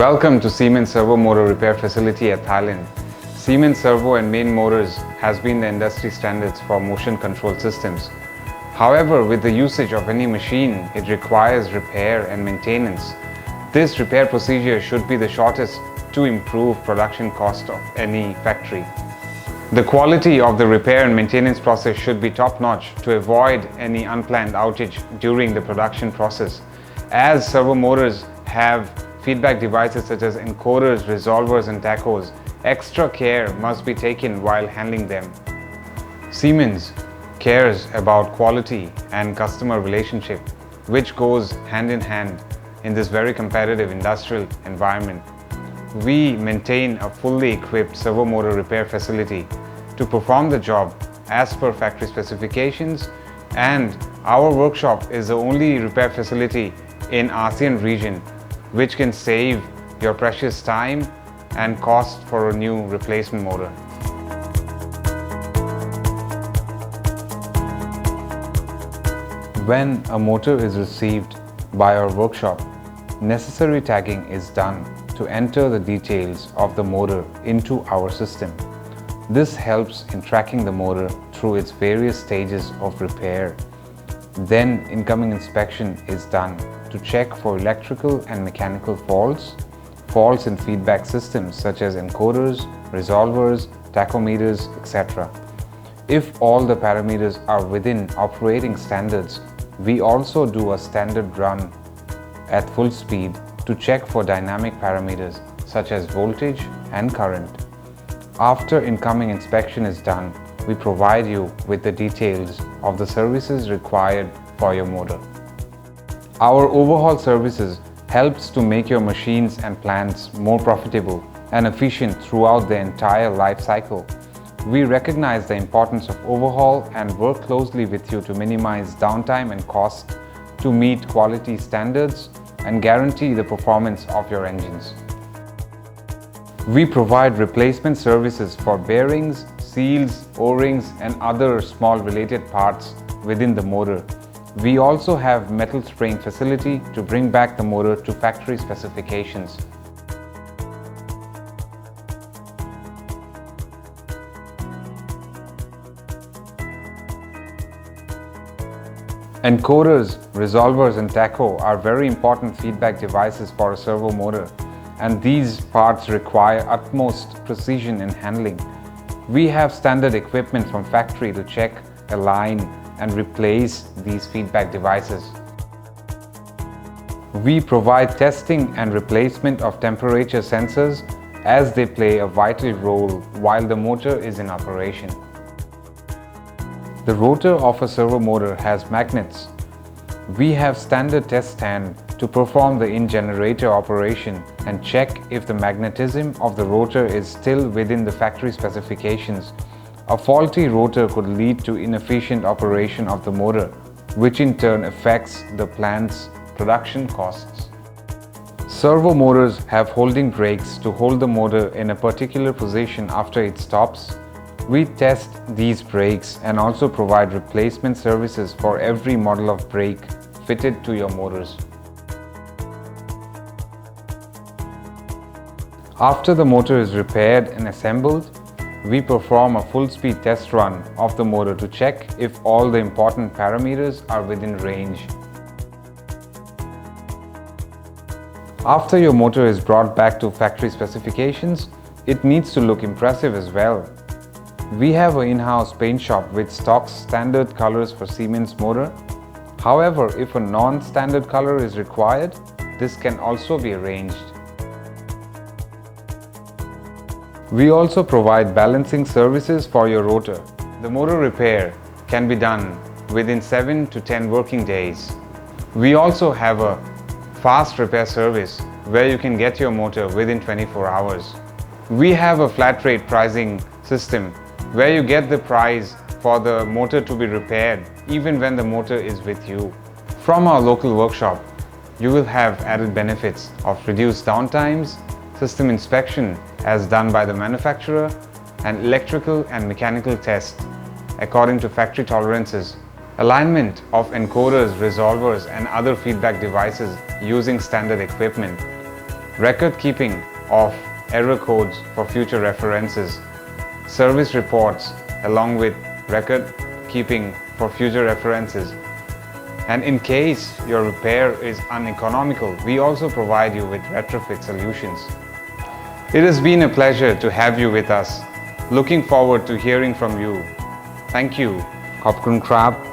Welcome to Siemens Servo Motor Repair Facility at Thailand. Siemens Servo and main motors has been the industry standards for motion control systems. However, with the usage of any machine, it requires repair and maintenance. This repair procedure should be the shortest to improve production cost of any factory. The quality of the repair and maintenance process should be top-notch to avoid any unplanned outage during the production process. As servo motors have feedback devices such as encoders, resolvers and tachos, extra care must be taken while handling them. Siemens cares about quality and customer relationship, which goes hand in hand in this very competitive industrial environment. We maintain a fully equipped servo motor repair facility to perform the job as per factory specifications, and our workshop is the only repair facility in ASEAN region which can save your precious time and cost for a new replacement motor. When a motor is received by our workshop, necessary tagging is done to enter the details of the motor into our system. This helps in tracking the motor through its various stages of repair. Then incoming inspection is done to check for electrical and mechanical faults in feedback systems such as encoders, resolvers, tachometers, etc. If all the parameters are within operating standards, we also do a standard run at full speed to check for dynamic parameters such as voltage and current. After incoming inspection is done, we provide you with the details of the services required for your motor. Our overhaul services helps to make your machines and plants more profitable and efficient throughout the entire life cycle. We recognize the importance of overhaul and work closely with you to minimize downtime and cost to meet quality standards and guarantee the performance of your engines. We provide replacement services for bearings, seals, O-rings and other small related parts within the motor. We also have metal spraying facility to bring back the motor to factory specifications. Encoders, resolvers and tacho are very important feedback devices for a servo motor, and these parts require utmost precision in handling. We have standard equipment from factory to check, align and replace these feedback devices. We provide testing and replacement of temperature sensors as they play a vital role while the motor is in operation. The rotor of a servo motor has magnets. We have standard test stand to perform the in-generator operation and check if the magnetism of the rotor is still within the factory specifications. A faulty rotor could lead to inefficient operation of the motor, which in turn affects the plant's production costs. Servo motors have holding brakes to hold the motor in a particular position after it stops. We test these brakes and also provide replacement services for every model of brake fitted to your motors. After the motor is repaired and assembled, we perform a full-speed test run of the motor to check if all the important parameters are within range. After your motor is brought back to factory specifications, it needs to look impressive as well. We have an in-house paint shop which stocks standard colors for Siemens motor. However, if a non-standard color is required, this can also be arranged. We also provide balancing services for your rotor. The motor repair can be done within 7 to 10 working days. We also have a fast repair service where you can get your motor within 24 hours. We have a flat rate pricing system where you get the price for the motor to be repaired even when the motor is with you. From our local workshop, you will have added benefits of reduced downtimes, system inspection as done by the manufacturer, and electrical and mechanical test according to factory tolerances, alignment of encoders, resolvers and other feedback devices using standard equipment. record keeping of error codes for future references, service reports along with record keeping for future references. And in case your repair is uneconomical, we also provide you with retrofit solutions. It has been a pleasure to have you with us. Looking forward to hearing from you. Thank you. ขอบคุณครับ